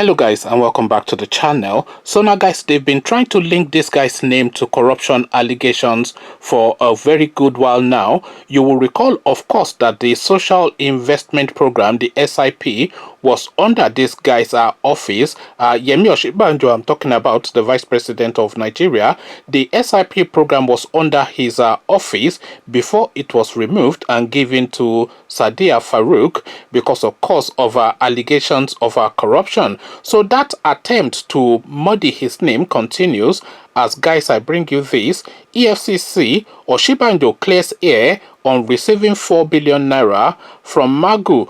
Hello guys, and welcome back to the channel. So now guys, they've been trying to link this guy's name to corruption allegations for a very good while now. You will recall, of course, that the Social Investment Program, the SIP, was under this guy's office. Yemi Osinbajo, I'm talking about, the Vice President of Nigeria. The SIP program was under his office before it was removed and given to Sadiya Farouk because, of course, of allegations of corruption. So that attempt to muddy his name continues. As guys, I bring you this. EFCC, Osinbajo clears air on receiving 4 billion naira from Magu.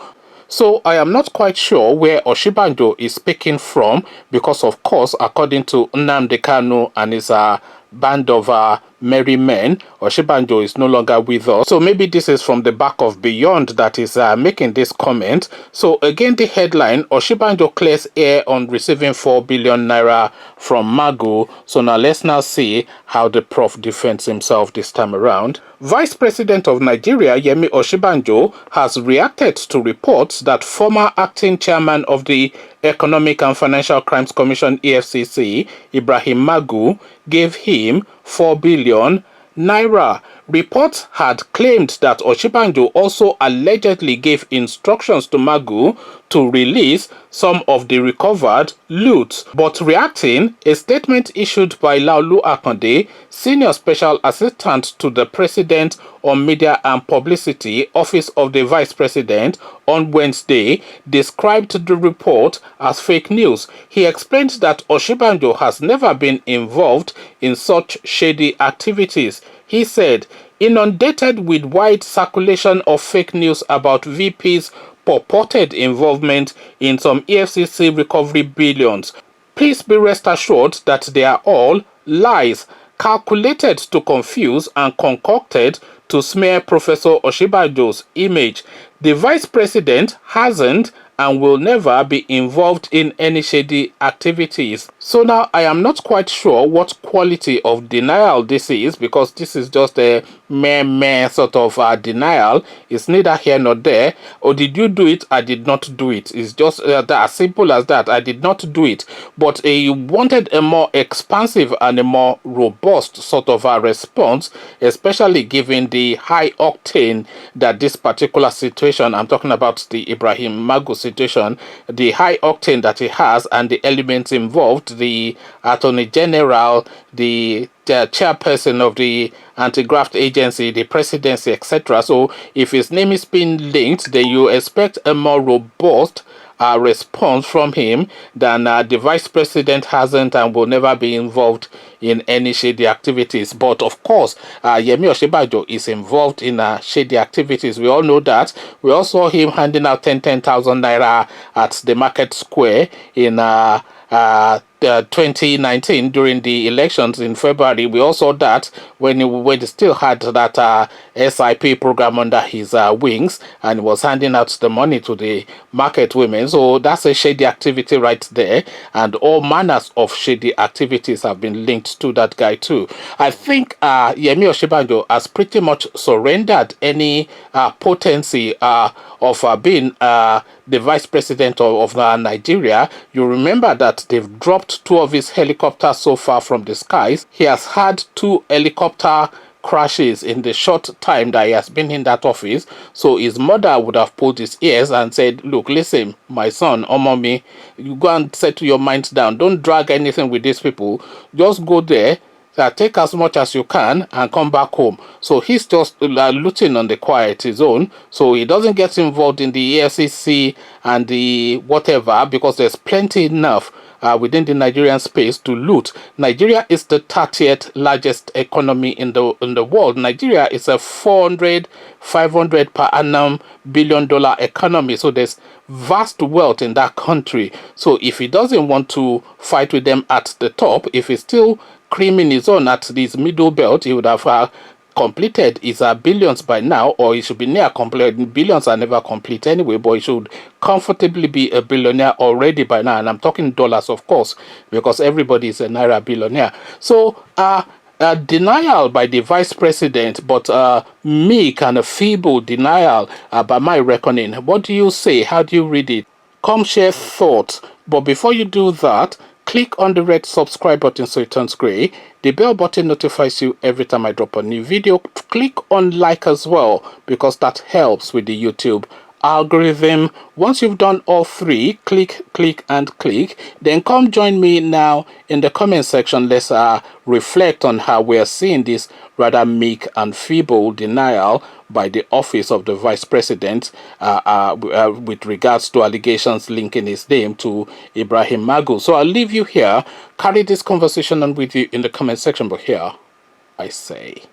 So I am not quite sure where Osinbajo is speaking from because, of course, according to Nnamdi Kanu and his band of merry men, Osinbajo is no longer with us. So maybe this is from the back of Beyond that is making this comment. So again, the headline, Osinbajo clears air on receiving 4 billion naira from Magu. So now let's now see how the prof defends himself this time around. Vice President of Nigeria, Yemi Osinbajo, has reacted to reports that former acting chairman of the Economic and Financial Crimes Commission, EFCC, Ibrahim Magu, gave him 4 billion naira. Reports had claimed that Osinbajo also allegedly gave instructions to Magu to release some of the recovered loot. But reacting, a statement issued by Laolu Akande, Senior Special Assistant to the President on Media and Publicity, Office of the Vice President, on Wednesday, described the report as fake news. He explained that Osinbajo has never been involved in such shady activities. He said, inundated with wide circulation of fake news about VP's purported involvement in some EFCC recovery billions. Please be rest assured that they are all lies, calculated to confuse and concocted to smear Professor Osinbajo's image. The Vice President hasn't and will never be involved in any shady activities. So now I am not quite sure what quality of denial this is, because this is just a meh sort of denial. It's neither here nor there. Or did you do it? I did not do it. It's just as simple as that. I did not do it. But he wanted a more expansive and a more robust sort of response, especially given the high octane that this particular situation, I'm talking about the Ibrahim Magu situation, the high octane that it has and the elements involved, the Attorney General, the chairperson of the anti-graft agency, the presidency, etc. So if his name is being linked, then you expect a more robust response from him than the vice president hasn't and will never be involved in any shady activities. But of course, Yemi Osinbajo is involved in shady activities. We all know that. We all saw him handing out 10,000 naira at the market square in 2019 during the elections in February. We also saw that when he still had that SIP program under his wings and was handing out the money to the market women. So that's a shady activity right there, and all manners of shady activities have been linked to that guy too. I think Yemi Osinbajo has pretty much surrendered any potency of being the vice president of Nigeria. You remember that they've dropped 2 of his helicopters so far from the skies. He has had 2 helicopter crashes in the short time that he has been in that office. So his mother would have pulled his ears and said, look, listen, my son, mommy, you go and settle your mind down. Don't drag anything with these people. Just go there, take as much as you can and come back home. So he's just looting on the quiet his own. So he doesn't get involved in the EFCC and the whatever, because there's plenty enough within the Nigerian space to loot. Nigeria is the 30th largest economy in the world. Nigeria is a 500 per annum billion-dollar economy. So there's vast wealth in that country. So if he doesn't want to fight with them at the top, if he's still creaming his own at this middle belt, he would have completed his billions by now, or he should be near complete. Billions are never complete anyway, but he should comfortably be a billionaire already by now. And I'm talking dollars, of course, because everybody is a Naira billionaire. So denial by the vice president, but meek and a feeble denial by my reckoning. What do you say? How do you read it? Come share thoughts. But before you do that, click on the red subscribe button so it turns gray. The bell button notifies you every time I drop a new video. Click on like as well, because that helps with the YouTube algorithm. Once you've done all three, click, and click, then come join me now in the comment section. Let's reflect on how we are seeing this rather meek and feeble denial by the office of the vice president with regards to allegations linking his name to Ibrahim Magu. So I'll leave you here. Carry this conversation on with you in the comment section, but here I say